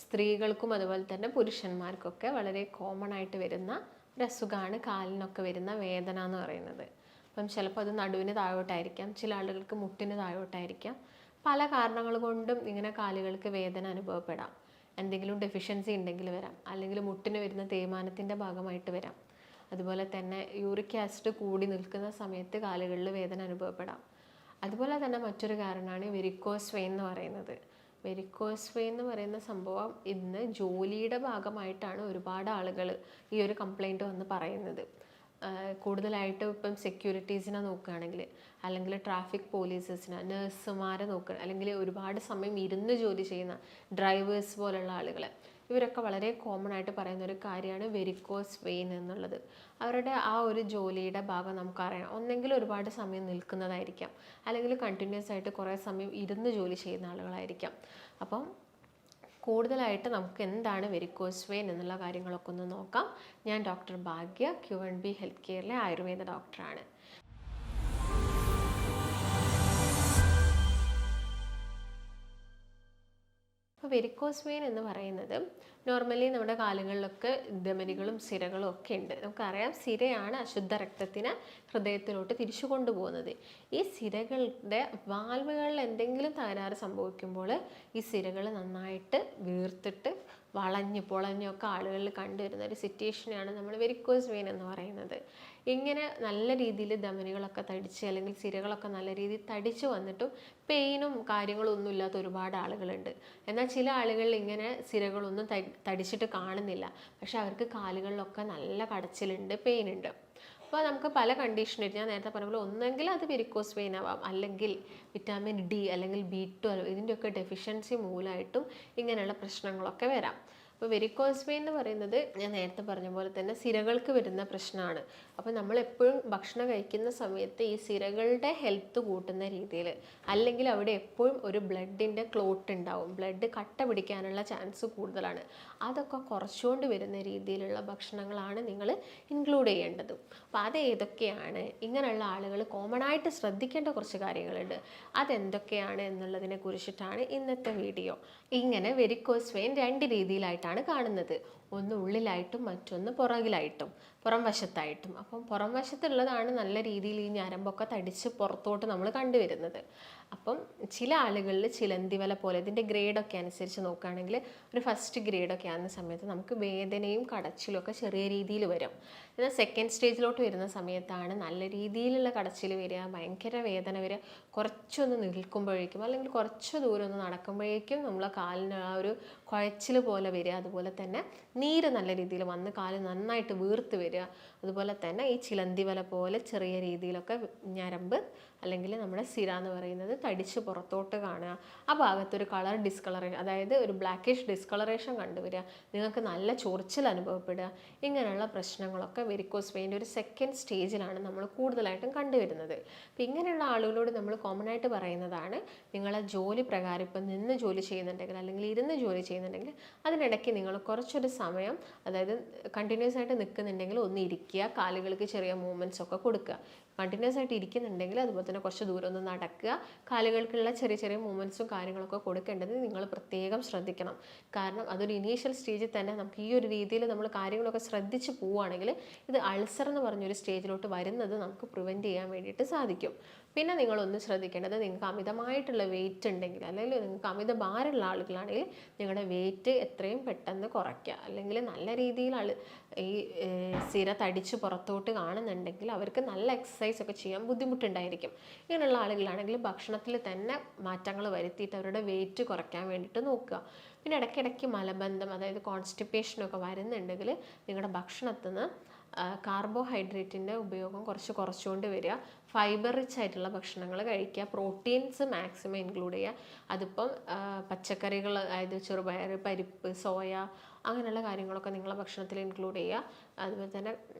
സ്ത്രീകൾക്കും അതുപോലെ തന്നെ പുരുഷന്മാർക്കൊക്കെ വളരെ കോമൺ ആയിട്ട് വരുന്ന ഒരു അസുഖമാണ് കാലിനൊക്കെ വരുന്ന വേദന എന്ന് പറയുന്നത്. അപ്പം ചിലപ്പോൾ അത് നടുവിന് താഴോട്ടായിരിക്കാം, ചില ആളുകൾക്ക് മുട്ടിന് താഴോട്ടായിരിക്കാം. പല കാരണങ്ങൾ കൊണ്ടും ഇങ്ങനെ കാലുകൾക്ക് വേദന അനുഭവപ്പെടാം. എന്തെങ്കിലും ഡെഫിഷ്യൻസി ഉണ്ടെങ്കിൽ വരാം, അല്ലെങ്കിൽ മുട്ടിന് വരുന്ന തേയ്മാനത്തിൻ്റെ ഭാഗമായിട്ട് വരാം. അതുപോലെ തന്നെ യൂറിക് ആസിഡ് കൂടി നിൽക്കുന്ന സമയത്ത് കാലുകളിൽ വേദന അനുഭവപ്പെടാം. അതുപോലെ തന്നെ മറ്റൊരു കാരണമാണ് വെരിക്കോസ് വെയിൻ എന്ന് പറയുന്നത്. വെരിക്കോസ് വെയിൻ എന്ന് പറയുന്ന സംഭവം ഇന്ന് ജോലിയുടെ ഭാഗമായിട്ടാണ് ഒരുപാട് ആളുകൾ ഈ ഒരു കംപ്ലൈൻറ്റ് വന്ന് പറയുന്നത്. കൂടുതലായിട്ട് ഇപ്പം സെക്യൂരിറ്റീസിനെ നോക്കുകയാണെങ്കിൽ, അല്ലെങ്കിൽ ട്രാഫിക് പോലീസസിനെ, നഴ്സുമാരെ നോക്കുക, അല്ലെങ്കിൽ ഒരുപാട് സമയം ഇരുന്ന് ജോലി ചെയ്യുന്ന ഡ്രൈവേഴ്സ് പോലുള്ള ആളുകൾ, ഇവരൊക്കെ വളരെ കോമൺ ആയിട്ട് പറയുന്ന ഒരു കാര്യമാണ് വെരിക്കോസ് വെയിൻ എന്നുള്ളത്. അവരുടെ ആ ഒരു ജോലിയുടെ ഭാഗം നമുക്കറിയാം. ഒന്നെങ്കിൽ ഒരുപാട് സമയം നിൽക്കുന്നതായിരിക്കാം, അല്ലെങ്കിൽ കണ്ടിന്യൂസ് ആയിട്ട് കുറേ സമയം ഇരുന്ന് ജോലി ചെയ്യുന്ന ആളുകളായിരിക്കാം. അപ്പം കൂടുതലായിട്ട് നമുക്ക് എന്താണ് വെരിക്കോസ് വെയിൻ എന്നുള്ള കാര്യങ്ങളൊക്കെ ഒന്ന് നോക്കാം. ഞാൻ ഡോക്ടർ ഭാഗ്യ, Q&B ഹെൽത്ത് കെയറിലെ ആയുർവേദ ഡോക്ടറാണ്. അപ്പോൾ വെരിക്കോസ് വെയിൻ എന്ന് പറയുന്നത് നോർമലി നമ്മുടെ കാലുകളിലൊക്കെ ധമനികളും സിരകളും ഒക്കെ ഉണ്ട്. നമുക്കറിയാം, സിരയാണ് അശുദ്ധ രക്തത്തിന് ഹൃദയത്തിലോട്ട് തിരിച്ചു കൊണ്ടുപോകുന്നത്. ഈ സിരകളുടെ വാൽവുകളിൽ എന്തെങ്കിലും തകരാറ് സംഭവിക്കുമ്പോൾ ഈ സിരകൾ നന്നായിട്ട് വീർത്തിട്ട് പൊളഞ്ഞൊക്കെ ആളുകളിൽ കണ്ടുവരുന്ന ഒരു സിറ്റുവേഷനാണ് നമ്മൾ വെരിക്കോസ് വെയിൻ എന്ന് പറയുന്നത്. ഇങ്ങനെ നല്ല രീതിയിൽ ധമനികളൊക്കെ തടിച്ച്, അല്ലെങ്കിൽ സിരകളൊക്കെ നല്ല രീതിയിൽ തടിച്ച് വന്നിട്ടും പെയിനും കാര്യങ്ങളും ഒന്നും ഇല്ലാത്ത ഒരുപാട് ആളുകളുണ്ട്. എന്നാൽ ചില ആളുകളിൽ ഇങ്ങനെ സിരകളൊന്നും തടിച്ചിട്ട് കാണുന്നില്ല, പക്ഷെ അവർക്ക് കാലുകളിലൊക്കെ നല്ല കടച്ചിലുണ്ട്, പെയിൻ ഉണ്ട്. അപ്പോൾ നമുക്ക് പല കണ്ടീഷനായിട്ട്, ഞാൻ നേരത്തെ പറഞ്ഞ പോലെ, ഒന്നെങ്കിൽ അത് വെരിക്കോസ് വെയിൻ ആവാം, അല്ലെങ്കിൽ വിറ്റാമിൻ D അല്ലെങ്കിൽ B12 ഇതിൻ്റെയൊക്കെ ഡെഫിഷ്യൻസി മൂലമായിട്ടും ഇങ്ങനെയുള്ള പ്രശ്നങ്ങളൊക്കെ വരാം. അപ്പോൾ വെരിക്കോസ് വെയിൻ എന്ന് പറയുന്നത് ഞാൻ നേരത്തെ പറഞ്ഞ പോലെ തന്നെ സിരകൾക്ക് വരുന്ന പ്രശ്നമാണ്. അപ്പോൾ നമ്മൾ എപ്പോഴും ഭക്ഷണം കഴിക്കുന്ന സമയത്ത് ഈ സിരകളുടെ ഹെൽത്ത് കൂട്ടുന്ന രീതിയിൽ, അല്ലെങ്കിൽ അവിടെ എപ്പോഴും ഒരു ബ്ലഡിൻ്റെ ക്ലോട്ട് ഉണ്ടാവും, ബ്ലഡ് കട്ട പിടിക്കാനുള്ള ചാൻസ് കൂടുതലാണ്. അതൊക്കെ കുറച്ചുകൊണ്ട് വരുന്ന രീതിയിലുള്ള ഭക്ഷണങ്ങളാണ് നിങ്ങൾ ഇൻക്ലൂഡ് ചെയ്യേണ്ടത്. അപ്പോൾ അത് ഏതൊക്കെയാണ്, ഇങ്ങനെയുള്ള ആളുകൾ കോമൺ ആയിട്ട് ശ്രദ്ധിക്കേണ്ട കുറച്ച് കാര്യങ്ങളുണ്ട്. അതെന്തൊക്കെയാണ് എന്നുള്ളതിനെ കുറിച്ചിട്ടാണ് ഇന്നത്തെ വീഡിയോ. ഇങ്ങനെ വെരിക്കോസ് വെയിൻ രണ്ട് രീതിയിലായിട്ടാണ് കാണുന്നത്. ഒന്ന് ഉള്ളിലായിട്ടും മറ്റൊന്ന് പുറകിലായിട്ടും, പുറം വശത്തായിട്ടും. അപ്പം പുറം വശത്തുള്ളതാണ് നല്ല രീതിയിൽ ഈ ഞരമ്പൊക്കെ തടിച്ച് പുറത്തോട്ട് നമ്മൾ കണ്ടുവരുന്നത്. അപ്പം ചില ആളുകളിൽ ചിലന്തിവല പോലെ, ഇതിൻ്റെ ഗ്രേഡൊക്കെ അനുസരിച്ച് നോക്കുകയാണെങ്കിൽ ഒരു ഫസ്റ്റ് ഗ്രേഡൊക്കെ ആകുന്ന സമയത്ത് നമുക്ക് വേദനയും കടച്ചിലും ഒക്കെ ചെറിയ രീതിയിൽ വരും. എന്നാൽ സെക്കൻഡ് സ്റ്റേജിലോട്ട് വരുന്ന സമയത്താണ് നല്ല രീതിയിലുള്ള കടച്ചിൽ വരിക, ഭയങ്കര വേദന വരിക. കുറച്ചൊന്ന് നിൽക്കുമ്പോഴേക്കും, അല്ലെങ്കിൽ കുറച്ച് ദൂരം ഒന്ന് നടക്കുമ്പോഴേക്കും നമ്മളെ കാലിന് ആ ഒരു കുഴച്ചിൽ പോലെ വരിക. അതുപോലെ തന്നെ നീര് നല്ല രീതിയിൽ വന്ന് കാല് നന്നായിട്ട് വീർത്ത് വരിക. അതുപോലെ തന്നെ ഈ ചിലന്തിവല പോലെ ചെറിയ രീതിയിലൊക്കെ ഞരമ്പ്, അല്ലെങ്കിൽ നമ്മുടെ സിര എന്ന് പറയുന്നത് തടിച്ച് പുറത്തോട്ട് കാണുക. ആ ഭാഗത്തൊരു കളർ ഡിസ്കളറേഷൻ, അതായത് ഒരു ബ്ലാക്കിഷ് ഡിസ്കളറേഷൻ കണ്ടുവരിക. നിങ്ങൾക്ക് നല്ല ചൊറിച്ചിൽ അനുഭവപ്പെടുക. ഇങ്ങനെയുള്ള പ്രശ്നങ്ങളൊക്കെ വെരിക്കോസ് വെയിൻ്റെ ഒരു സെക്കൻഡ് സ്റ്റേജിലാണ് നമ്മൾ കൂടുതലായിട്ടും കണ്ടുവരുന്നത്. അപ്പോൾ ഇങ്ങനെയുള്ള ആളുകളോട് നമ്മൾ കോമൺ ആയിട്ട് പറയുന്നതാണ്, നിങ്ങളെ ജോലി പ്രകാരം ഇപ്പം നിന്ന് ജോലി ചെയ്യുന്നുണ്ടെങ്കിൽ, അല്ലെങ്കിൽ ഇരുന്ന് ജോലി ചെയ്യുന്നുണ്ടെങ്കിൽ, അതിനിടയ്ക്ക് നിങ്ങൾ കുറച്ചൊരു സമയം, അതായത് കണ്ടിന്യൂസ് ആയിട്ട് നിൽക്കുന്നുണ്ടെങ്കിൽ ഒന്ന് ഇരിക്കുക, കാലുകൾക്ക് ചെറിയ മൂവ്മെൻറ്റ്സ് ഒക്കെ കൊടുക്കുക. കണ്ടിന്യൂസ് ആയിട്ട് ഇരിക്കുന്നുണ്ടെങ്കിൽ അതുപോലെ തന്നെ കുറച്ച് ദൂരം ഒന്ന് നടക്കുക, കാലുകൾക്കുള്ള ചെറിയ ചെറിയ മൂവ്മെൻറ്റ്സും കാര്യങ്ങളൊക്കെ കൊടുക്കേണ്ടത് നിങ്ങൾ പ്രത്യേകം ശ്രദ്ധിക്കണം. കാരണം അതൊരു ഇനീഷ്യൽ സ്റ്റേജിൽ തന്നെ നമുക്ക് ഈ ഒരു രീതിയിൽ നമ്മൾ കാര്യങ്ങളൊക്കെ ശ്രദ്ധിച്ച് പോവുകയാണെങ്കിൽ ഇത് അൾസർ എന്ന് പറഞ്ഞൊരു സ്റ്റേജിലോട്ട് വരുന്നത് നമുക്ക് പ്രിവെൻറ്റ് ചെയ്യാൻ വേണ്ടിയിട്ട് സാധിക്കും. പിന്നെ നിങ്ങളൊന്ന് ശ്രദ്ധിക്കേണ്ടത്, നിങ്ങൾക്ക് അമിതമായിട്ടുള്ള വെയിറ്റ് ഉണ്ടെങ്കിൽ, അല്ലെങ്കിൽ നിങ്ങൾക്ക് അമിത ഭാരമുള്ള ആളുകളാണെങ്കിൽ നിങ്ങളുടെ വെയിറ്റ് എത്രയും പെട്ടെന്ന് കുറയ്ക്കുക. അല്ലെങ്കിൽ നല്ല രീതിയിൽ ഈ സിര തടിച്ച് പുറത്തോട്ട് കാണുന്നുണ്ടെങ്കിൽ അവർക്ക് നല്ല എക്സസൈസ് ഒക്കെ ചെയ്യാൻ ബുദ്ധിമുട്ടുണ്ടായിരിക്കും. ഇങ്ങനെയുള്ള ആളുകളാണെങ്കിൽ ഭക്ഷണത്തിൽ തന്നെ മാറ്റങ്ങൾ വരുത്തിയിട്ട് അവരുടെ വെയിറ്റ് കുറയ്ക്കാൻ വേണ്ടിയിട്ട് നോക്കുക. പിന്നെ ഇടയ്ക്കിടയ്ക്ക് മലബന്ധം, അതായത് കോൺസ്റ്റിപ്പേഷനൊക്കെ വരുന്നുണ്ടെങ്കിൽ നിങ്ങളുടെ ഭക്ഷണത്തിൽ നിന്ന് കാർബോഹൈഡ്രേറ്റിൻ്റെ ഉപയോഗം കുറച്ചുകൊണ്ട് വരിക. ഫൈബർ റിച്ച് ആയിട്ടുള്ള ഭക്ഷണങ്ങൾ കഴിക്കുക. പ്രോട്ടീൻസ് മാക്സിമം ഇൻക്ലൂഡ് ചെയ്യുക. അതിപ്പം പച്ചക്കറികൾ, അതായത് ചെറുപയർ, പരിപ്പ്, സോയ, അങ്ങനെയുള്ള കാര്യങ്ങളൊക്കെ നിങ്ങളെ ഭക്ഷണത്തിൽ ഇൻക്ലൂഡ് ചെയ്യുക. അതുപോലെ തന്നെ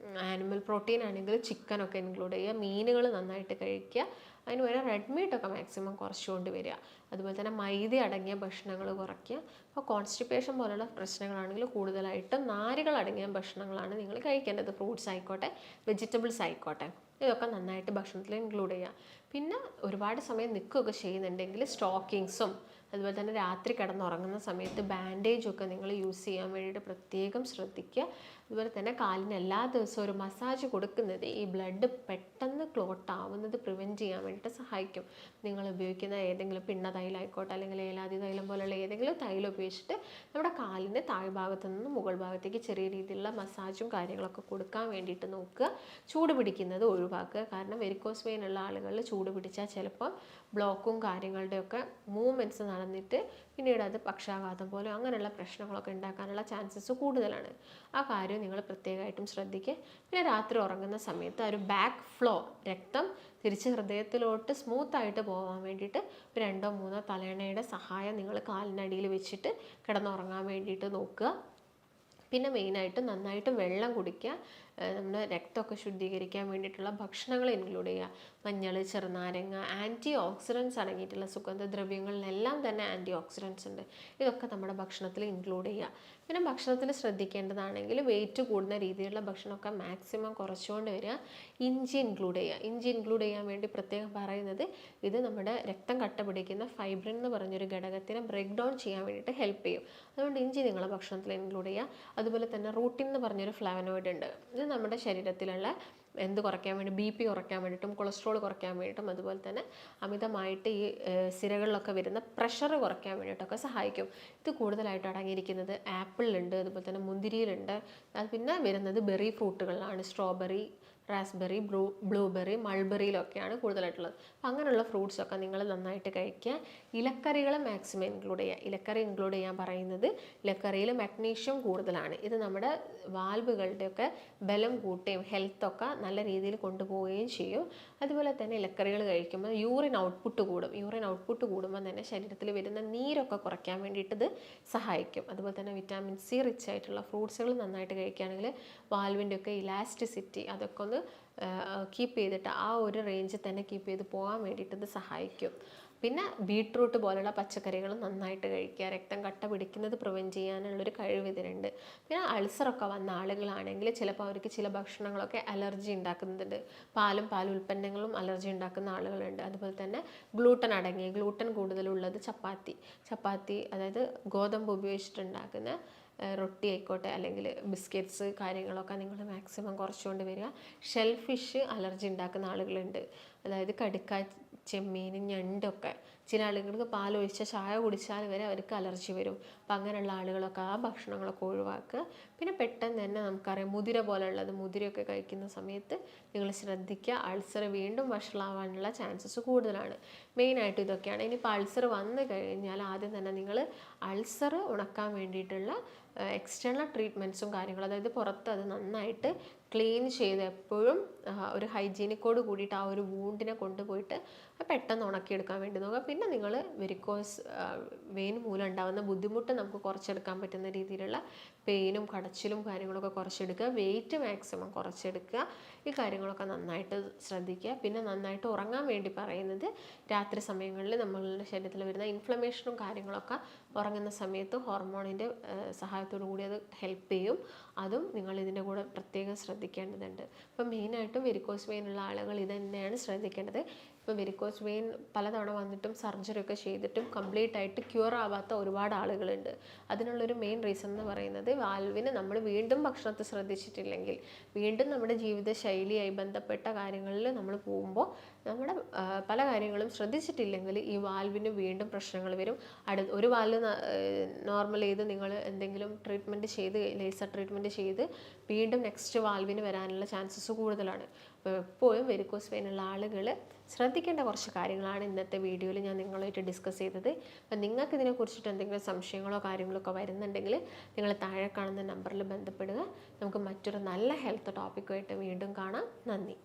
ആനിമൽ പ്രോട്ടീൻ ആണെങ്കിൽ ചിക്കനൊക്കെ ഇൻക്ലൂഡ് ചെയ്യുക. മീനുകൾ നന്നായിട്ട് കഴിക്കുക. അതിന് പകരം റെഡ് മീറ്റൊക്കെ മാക്സിമം കുറച്ചുകൊണ്ട് വരിക. അതുപോലെ തന്നെ മൈദ അടങ്ങിയ ഭക്ഷണങ്ങൾ കുറയ്ക്കുക. അപ്പോൾ കോൺസ്റ്റിപ്പേഷൻ പോലുള്ള പ്രശ്നങ്ങളാണെങ്കിൽ കൂടുതലായിട്ടും നാരുകൾ അടങ്ങിയ ഭക്ഷണങ്ങളാണ് നിങ്ങൾ കഴിക്കേണ്ടത്. ഫ്രൂട്ട്സ് ആയിക്കോട്ടെ, വെജിറ്റബിൾസ് ആയിക്കോട്ടെ, ഇതൊക്കെ നന്നായിട്ട് ഭക്ഷണത്തിൽ ഇൻക്ലൂഡ് ചെയ്യുക. പിന്നെ ഒരുപാട് സമയം നിൽക്കുകയൊക്കെ ചെയ്യുന്നുണ്ടെങ്കിൽ സ്റ്റോക്കിങ്സും അതുപോലെ തന്നെ രാത്രി കിടന്നുറങ്ങുന്ന സമയത്ത് ബാൻഡേജൊക്കെ നിങ്ങൾ യൂസ് ചെയ്യാൻ വേണ്ടിയിട്ട് പ്രത്യേകം ശ്രദ്ധിക്കുക. അതുപോലെ തന്നെ കാലിന് എല്ലാ ദിവസവും ഒരു മസാജ് കൊടുക്കുന്നത് ഈ ബ്ലഡ് പെട്ടെന്ന് ക്ലോട്ട് ആവുന്നത് പ്രിവെൻറ്റ് ചെയ്യാൻ വേണ്ടിയിട്ട് സഹായിക്കും. നിങ്ങൾ ഉപയോഗിക്കുന്ന ഏതെങ്കിലും പിണ്ണ തൈലം ആയിക്കോട്ടെ അല്ലെങ്കിൽ ഏലാതി തൈലം പോലുള്ള ഏതെങ്കിലും തൈലം ഉപയോഗിച്ചിട്ട് നമ്മുടെ കാലിൻ്റെ താഴ്ഭാഗത്തു നിന്ന് മുകൾ ഭാഗത്തേക്ക് ചെറിയ രീതിയിലുള്ള മസാജും കാര്യങ്ങളൊക്കെ കൊടുക്കാൻ വേണ്ടിയിട്ട് നോക്കുക. ചൂട് പിടിക്കുന്നത് ഒഴിവാക്കുക. കാരണം വെരിക്കോസ് വെയിൻ ഉള്ള ആളുകളിൽ ചൂട് പിടിച്ചാൽ ചിലപ്പോൾ ബ്ലോക്കും കാര്യങ്ങളുടെയൊക്കെ മൂവ്മെൻറ്റ്സ് നടന്നിട്ട് പിന്നീട് അത് പക്ഷാഘാതം പോലെ അങ്ങനെയുള്ള പ്രശ്നങ്ങളൊക്കെ ഉണ്ടാക്കാനുള്ള ചാൻസസ് കൂടുതലാണ്. ആ കാര്യം നിങ്ങൾ പ്രത്യേകമായിട്ടും ശ്രദ്ധിക്കുക. പിന്നെ രാത്രി ഉറങ്ങുന്ന സമയത്ത് ഒരു ബാക്ക് ഫ്ലോ, രക്തം തിരിച്ച് ഹൃദയത്തിലോട്ട് സ്മൂത്തായിട്ട് പോകാൻ വേണ്ടിയിട്ട് 2-3 തലയണയുടെ സഹായം നിങ്ങൾ കാലിനടിയിൽ വെച്ചിട്ട് കിടന്നുറങ്ങാൻ വേണ്ടിയിട്ട് നോക്കുക. പിന്നെ മെയിനായിട്ട് നന്നായിട്ട് വെള്ളം കുടിക്കുക. നമ്മുടെ രക്തമൊക്കെ ശുദ്ധീകരിക്കാൻ വേണ്ടിയിട്ടുള്ള ഭക്ഷണങ്ങൾ ഇൻക്ലൂഡ് ചെയ്യുക. മഞ്ഞൾ, ചെറുനാരങ്ങ, ആൻറ്റി ഓക്സിഡൻസ് അടങ്ങിയിട്ടുള്ള സുഗന്ധദ്രവ്യങ്ങളിലെല്ലാം തന്നെ ആൻറ്റി ഓക്സിഡൻസ് ഉണ്ട്. ഇതൊക്കെ നമ്മുടെ ഭക്ഷണത്തിൽ ഇൻക്ലൂഡ് ചെയ്യുക. പിന്നെ ഭക്ഷണത്തിൽ ശ്രദ്ധിക്കേണ്ടതാണെങ്കിൽ വെയിറ്റ് കൂടുന്ന രീതിയിലുള്ള ഭക്ഷണമൊക്കെ മാക്സിമം കുറച്ചുകൊണ്ട് വരിക. ഇഞ്ചി ഇൻക്ലൂഡ് ചെയ്യുക. ഇഞ്ചി ഇൻക്ലൂഡ് ചെയ്യാൻ വേണ്ടി പ്രത്യേകം പറയുന്നത് ഇത് നമ്മുടെ രക്തം കട്ട പിടിക്കുന്ന ഫൈബ്രിൻ എന്ന് പറഞ്ഞൊരു ഘടകത്തിനെ ബ്രേക്ക് ഡൗൺ ചെയ്യാൻ വേണ്ടിയിട്ട് ഹെൽപ്പ് ചെയ്യും. അതുകൊണ്ട് ഇഞ്ചി നിങ്ങളെ ഭക്ഷണത്തിൽ ഇൻക്ലൂഡ് ചെയ്യുക. അതുപോലെ തന്നെ റൂട്ടിൻ എന്ന് പറഞ്ഞൊരു ഫ്ലാവനോയിഡ് ഉണ്ട്. ഇത് നമ്മുടെ ശരീരത്തിലുള്ള എന്ത് കുറയ്ക്കാൻ വേണ്ടി BP കുറയ്ക്കാൻ വേണ്ടിയിട്ടും കൊളസ്ട്രോൾ കുറയ്ക്കാൻ വേണ്ടിയിട്ടും അതുപോലെ തന്നെ അമിതമായിട്ട് ഈ സിരകളിലൊക്കെ വരുന്ന പ്രഷർ കുറയ്ക്കാൻ വേണ്ടിയിട്ടൊക്കെ സഹായിക്കും. ഇത് കൂടുതലായിട്ട് അടങ്ങിയിരിക്കുന്നത് ആപ്പിളിലുണ്ട്, അതുപോലെ തന്നെ മുന്തിരിയിലുണ്ട്. അത് പിന്നെ വരുന്നത് ബെറി ഫ്രൂട്ടുകളിലാണ്. സ്ട്രോബെറി, റാസ്ബെറി, ബ്ലൂബെറി, മൾബെറിയിലൊക്കെയാണ് കൂടുതലായിട്ടുള്ളത്. അപ്പം അങ്ങനെയുള്ള ഫ്രൂട്ട്സൊക്കെ നിങ്ങൾ നന്നായിട്ട് കഴിക്കുക. ഇലക്കറികൾ മാക്സിമം ഇൻക്ലൂഡ് ചെയ്യുക. ഇലക്കറി ഇൻക്ലൂഡ് ചെയ്യാൻ പറയുന്നത് ഇലക്കറിയിൽ മഗ്നീഷ്യം കൂടുതലാണ്. ഇത് നമ്മുടെ വാൽവുകളുടെയൊക്കെ ബലം കൂട്ടുകയും ഹെൽത്തൊക്കെ നല്ല രീതിയിൽ കൊണ്ടുപോവുകയും ചെയ്യും. അതുപോലെ തന്നെ ഇലക്കറികൾ കഴിക്കുമ്പോൾ യൂറിൻ ഔട്ട്പുട്ട് കൂടും. യൂറിൻ ഔട്ട്പുട്ട് കൂടുമ്പോൾ തന്നെ ശരീരത്തിൽ വരുന്ന നീരൊക്കെ കുറയ്ക്കാൻ വേണ്ടിയിട്ട് ഇത് സഹായിക്കും. അതുപോലെ തന്നെ വിറ്റാമിൻ C റിച്ച് ആയിട്ടുള്ള ഫ്രൂട്ട്സുകൾ നന്നായിട്ട് കഴിക്കുകയാണെങ്കിൽ വാൽവിൻ്റെയൊക്കെ ഇലാസ്റ്റിസിറ്റി അതൊക്കെ ഒന്ന് കീപ്പ് ചെയ്തിട്ട് ആ ഒരു റേഞ്ചിൽ തന്നെ കീപ്പ് ചെയ്ത് പോകാൻ വേണ്ടിയിട്ട് ഇത് സഹായിക്കും. പിന്നെ ബീട്രൂട്ട് പോലുള്ള പച്ചക്കറികൾ നന്നായിട്ട് കഴിക്കുക. രക്തം കട്ട പിടിക്കുന്നത് പ്രിവെൻറ്റ് ചെയ്യാനുള്ളൊരു കഴിവ് ഇതിനുണ്ട്. പിന്നെ അൾസറൊക്കെ വന്ന ആളുകളാണെങ്കിൽ ചിലപ്പോൾ അവർക്ക് ചില ഭക്ഷണങ്ങളൊക്കെ അലർജി ഉണ്ടാക്കുന്നുണ്ട്. പാൽ ഉൽപ്പന്നങ്ങളും അലർജി ഉണ്ടാക്കുന്ന ആളുകളുണ്ട്. അതുപോലെ തന്നെ ഗ്ലൂട്ടൻ കൂടുതലുള്ളത് ചപ്പാത്തി അതായത് ഗോതമ്പ് ഉപയോഗിച്ചിട്ടുണ്ടാക്കുന്ന റൊട്ടി ആയിക്കോട്ടെ അല്ലെങ്കിൽ ബിസ്ക്കറ്റ്സ് കാര്യങ്ങളൊക്കെ നിങ്ങൾ മാക്സിമം കുറച്ചുകൊണ്ട് വരിക. ഷെൽഫിഷ് അലർജി ഉണ്ടാക്കുന്ന ആളുകളുണ്ട്. അതായത് കടുക്ക, ചെമ്മീൻ, ഞണ്ടൊക്കെ ചില ആളുകൾക്ക് പാലൊഴിച്ച ചായ കുടിച്ചാൽ വരെ അവർക്ക് അലർജി വരും. അപ്പം അങ്ങനെയുള്ള ആളുകളൊക്കെ ആ ഭക്ഷണങ്ങളൊക്കെ ഒഴിവാക്കുക. പിന്നെ പെട്ടെന്ന് തന്നെ നമുക്കറിയാം മുതിരയൊക്കെ കഴിക്കുന്ന സമയത്ത് നിങ്ങൾ ശ്രദ്ധിക്കുക. അൾസർ വീണ്ടും വഷളാവാനുള്ള ചാൻസസ് കൂടുതലാണ്. മെയിനായിട്ട് ഇതൊക്കെയാണ്. ഇനിയിപ്പോൾ അൾസർ വന്നു കഴിഞ്ഞാൽ ആദ്യം തന്നെ നിങ്ങൾ അൾസർ ഉണക്കാൻ വേണ്ടിയിട്ടുള്ള എക്സ്റ്റേണൽ ട്രീറ്റ്മെൻറ്റ്സും കാര്യങ്ങളും, അതായത് പുറത്ത് അത് നന്നായിട്ട് ക്ലീൻ ചെയ്ത് എപ്പോഴും ഒരു ഹൈജീനിക്കോട് കൂടിയിട്ട് ആ ഒരു വൂണ്ടിനെ കൊണ്ടുപോയിട്ട് പെട്ടെന്ന് ഉണക്കിയെടുക്കാൻ വേണ്ടി നോക്കുക. പിന്നെ നിങ്ങൾ വെരിക്കോസ് വെയിൻ മൂലം ഉണ്ടാകുന്ന ബുദ്ധിമുട്ട് നമുക്ക് കുറച്ചെടുക്കാൻ പറ്റുന്ന രീതിയിലുള്ള പെയിനും കടച്ചിലും കാര്യങ്ങളൊക്കെ കുറച്ചെടുക്കുക. Wait maximum കുറച്ചെടുക്കുക. ഈ കാര്യങ്ങളൊക്കെ നന്നായിട്ട് ശ്രദ്ധിക്കുക. പിന്നെ നന്നായിട്ട് ഉറങ്ങാൻ വേണ്ടി പറയുന്നത് രാത്രി സമയങ്ങളിൽ നമ്മളുടെ ശരീരത്തിൽ വരുന്ന ഇൻഫ്ലമേഷനും കാര്യങ്ങളൊക്കെ ഉറങ്ങുന്ന സമയത്ത് ഹോർമോണിൻ്റെ സഹായത്തോടു കൂടി അത് ഹെൽപ്പ് ചെയ്യും. അതും നിങ്ങൾ ഇതിൻ്റെ കൂടെ പ്രത്യേകം ശ്രദ്ധിക്കേണ്ടതുണ്ട്. അപ്പം മെയിനായിട്ടും വെരിക്കോസ് വെയിൻ ഉള്ള ആളുകൾ ഇത് തന്നെയാണ് ശ്രദ്ധിക്കേണ്ടത്. ഇപ്പോൾ വെരിക്കോസ് വെയിൻ പലതവണ വന്നിട്ടും സർജറി ഒക്കെ ചെയ്തിട്ടും കംപ്ലീറ്റ് ആയിട്ട് ക്യൂർ ആവാത്ത ഒരുപാട് ആളുകളുണ്ട്. അതിനുള്ളൊരു മെയിൻ റീസൺ എന്ന് പറയുന്നത് വാൽവിന് നമ്മൾ വീണ്ടും ഭക്ഷണത്തെ ശ്രദ്ധിച്ചിട്ടില്ലെങ്കിൽ, വീണ്ടും നമ്മുടെ ജീവിതശൈലിയായി ബന്ധപ്പെട്ട കാര്യങ്ങളിൽ നമ്മൾ പോകുമ്പോൾ നമ്മുടെ പല കാര്യങ്ങളും ശ്രദ്ധിച്ചിട്ടില്ലെങ്കിൽ ഈ വാൽവിന് വീണ്ടും പ്രശ്നങ്ങൾ വരും. ഒരു വാൽവ് നോർമൽ ചെയ്ത് നിങ്ങൾ എന്തെങ്കിലും ട്രീറ്റ്മെൻറ്റ് ചെയ്ത് ലേസർ ട്രീറ്റ്മെൻറ്റ് ചെയ്ത് വീണ്ടും നെക്സ്റ്റ് വാൽവിന് വരാനുള്ള ചാൻസസ് കൂടുതലാണ്. അപ്പോൾ എപ്പോഴും വെരിക്കോസ് വെയിൻ ഉള്ള ആളുകൾ ശ്രദ്ധിക്കേണ്ട കുറച്ച് കാര്യങ്ങളാണ് ഇന്നത്തെ വീഡിയോയിൽ ഞാൻ നിങ്ങളുമായിട്ട് ഡിസ്കസ് ചെയ്തത്. അപ്പം നിങ്ങൾക്ക് ഇതിനെക്കുറിച്ചിട്ട് എന്തെങ്കിലും സംശയങ്ങളോ കാര്യങ്ങളോ ഒക്കെ വരുന്നുണ്ടെങ്കിൽ നിങ്ങൾ താഴെ കാണുന്ന നമ്പറിൽ ബന്ധപ്പെടുക. നമുക്ക് മറ്റൊരു നല്ല ഹെൽത്ത് ടോപ്പിക്കുമായിട്ട് വീണ്ടും കാണാം. നന്ദി.